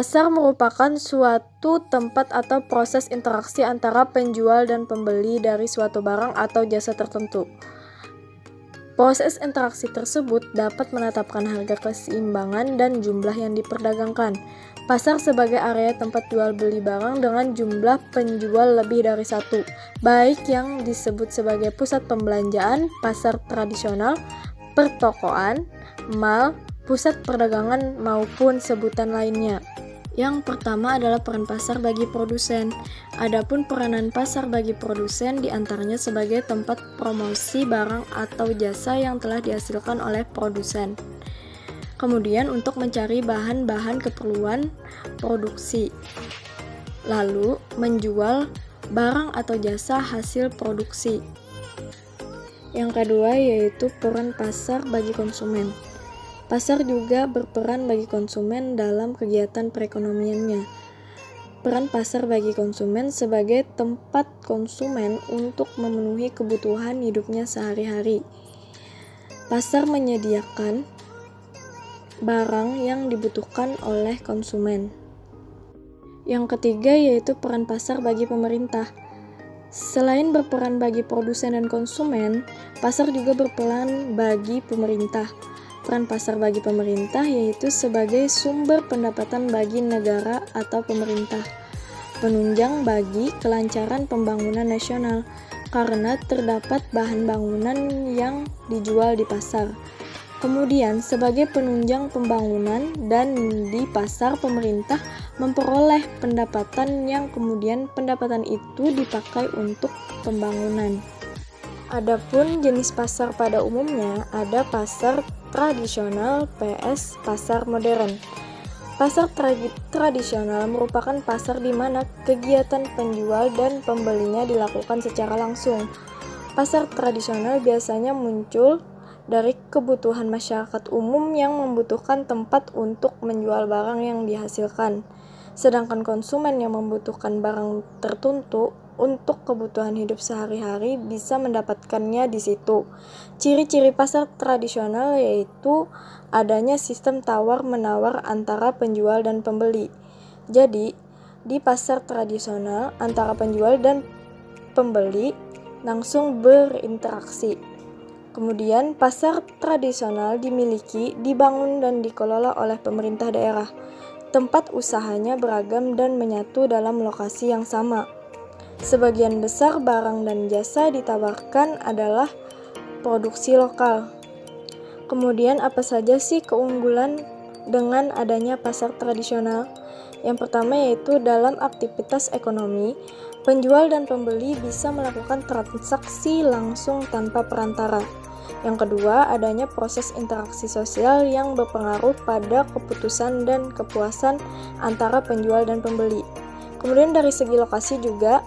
Pasar merupakan suatu tempat atau proses interaksi antara penjual dan pembeli dari suatu barang atau jasa tertentu. Proses interaksi tersebut dapat menetapkan harga, keseimbangan, dan jumlah yang diperdagangkan. Pasar sebagai area tempat jual beli barang dengan jumlah penjual lebih dari satu, baik yang disebut sebagai pusat pembelanjaan, pasar tradisional, pertokoan, mal, pusat perdagangan, maupun sebutan lainnya. Yang pertama adalah peran pasar bagi produsen. Adapun peranan pasar bagi produsen diantaranya sebagai tempat promosi barang atau jasa yang telah dihasilkan oleh produsen. Kemudian untuk mencari bahan-bahan keperluan produksi. Lalu menjual barang atau jasa hasil produksi. Yang kedua yaitu peran pasar bagi konsumen. Pasar juga berperan bagi konsumen dalam kegiatan perekonomiannya. Peran pasar bagi konsumen sebagai tempat konsumen untuk memenuhi kebutuhan hidupnya sehari-hari. Pasar menyediakan barang yang dibutuhkan oleh konsumen. Yang ketiga yaitu peran pasar bagi pemerintah. Selain berperan bagi produsen dan konsumen, pasar juga berperan bagi pemerintah. Peran pasar bagi pemerintah yaitu sebagai sumber pendapatan bagi negara atau pemerintah, penunjang bagi kelancaran pembangunan nasional karena terdapat bahan bangunan yang dijual di pasar. Kemudian sebagai penunjang pembangunan dan di pasar pemerintah memperoleh pendapatan yang kemudian pendapatan itu dipakai untuk pembangunan. Adapun jenis pasar pada umumnya ada pasar tradisional vs pasar modern. Pasar tradisional merupakan pasar di mana kegiatan penjual dan pembelinya dilakukan secara langsung. Pasar tradisional biasanya muncul dari kebutuhan masyarakat umum yang membutuhkan tempat untuk menjual barang yang dihasilkan. Sedangkan konsumen yang membutuhkan barang tertentu untuk kebutuhan hidup sehari-hari bisa mendapatkannya di situ. Ciri-ciri pasar tradisional yaitu adanya sistem tawar-menawar antara penjual dan pembeli. Jadi, di pasar tradisional antara penjual dan pembeli langsung berinteraksi. Kemudian, pasar tradisional dimiliki, dibangun dan dikelola oleh pemerintah daerah. Tempat usahanya beragam dan menyatu dalam lokasi yang sama. Sebagian besar barang dan jasa ditawarkan adalah produksi lokal. Kemudian apa saja sih keunggulan dengan adanya pasar tradisional? Yang pertama yaitu dalam aktivitas ekonomi, penjual dan pembeli bisa melakukan transaksi langsung tanpa perantara. Yang kedua, adanya proses interaksi sosial yang berpengaruh pada keputusan dan kepuasan antara penjual dan pembeli. Kemudian dari segi lokasi juga,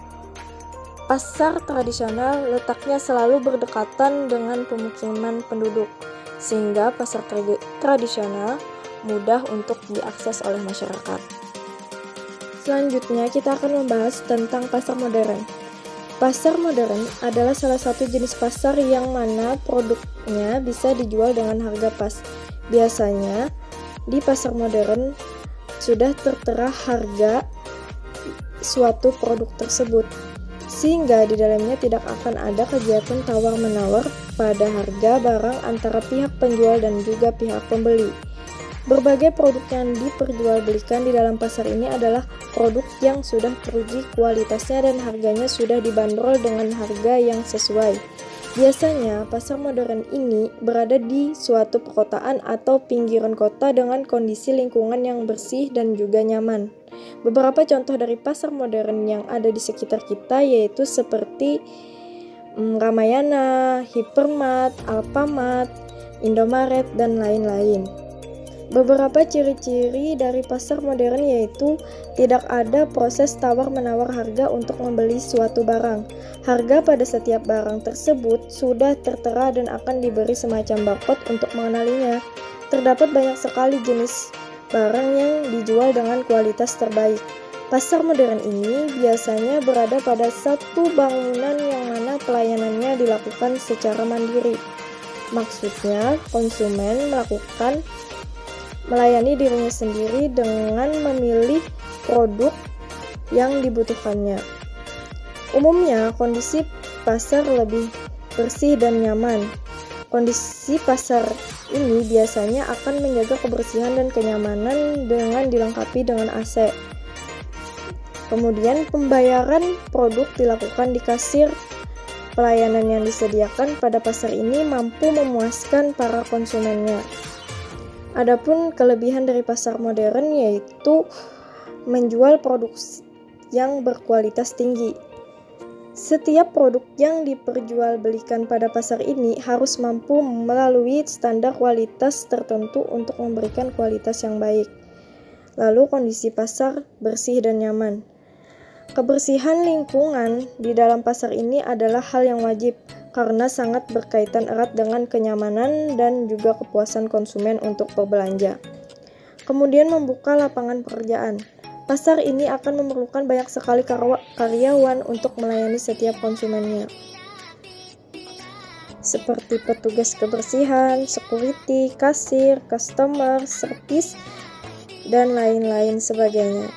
pasar tradisional letaknya selalu berdekatan dengan pemukiman penduduk, sehingga pasar tradisional mudah untuk diakses oleh masyarakat. Selanjutnya kita akan membahas tentang pasar modern. Pasar modern adalah salah satu jenis pasar yang mana produknya bisa dijual dengan harga pas. Biasanya di pasar modern sudah tertera harga suatu produk tersebut, sehingga di dalamnya tidak akan ada kegiatan tawar-menawar pada harga barang antara pihak penjual dan juga pihak pembeli. Berbagai produk yang diperjualbelikan di dalam pasar ini adalah produk yang sudah teruji kualitasnya dan harganya sudah dibanderol dengan harga yang sesuai. Biasanya, pasar modern ini berada di suatu perkotaan atau pinggiran kota dengan kondisi lingkungan yang bersih dan juga nyaman. Beberapa contoh dari pasar modern yang ada di sekitar kita yaitu seperti Ramayana, Hypermart, Alfamart, Indomaret, dan lain-lain. Beberapa ciri-ciri dari pasar modern yaitu tidak ada proses tawar-menawar harga untuk membeli suatu barang. Harga pada setiap barang tersebut sudah tertera dan akan diberi semacam barcode untuk mengenalinya. Terdapat banyak sekali jenis barang yang dijual dengan kualitas terbaik. Pasar modern ini biasanya berada pada satu bangunan yang mana pelayanannya dilakukan secara mandiri. Maksudnya, konsumen melakukan melayani dirinya sendiri dengan memilih produk yang dibutuhkannya. Umumnya, kondisi pasar lebih bersih dan nyaman. Kondisi pasar ini biasanya akan menjaga kebersihan dan kenyamanan dengan dilengkapi dengan AC. Kemudian pembayaran produk dilakukan di kasir. Pelayanan yang disediakan pada pasar ini mampu memuaskan para konsumennya. Adapun kelebihan dari pasar modern yaitu menjual produk yang berkualitas tinggi. Setiap produk yang diperjualbelikan pada pasar ini harus mampu melalui standar kualitas tertentu untuk memberikan kualitas yang baik. Lalu kondisi pasar bersih dan nyaman. Kebersihan lingkungan di dalam pasar ini adalah hal yang wajib karena sangat berkaitan erat dengan kenyamanan dan juga kepuasan konsumen untuk berbelanja. Kemudian membuka lapangan pekerjaan. Pasar ini akan memerlukan banyak sekali karyawan untuk melayani setiap konsumennya, seperti petugas kebersihan, security, kasir, customer service, dan lain-lain sebagainya.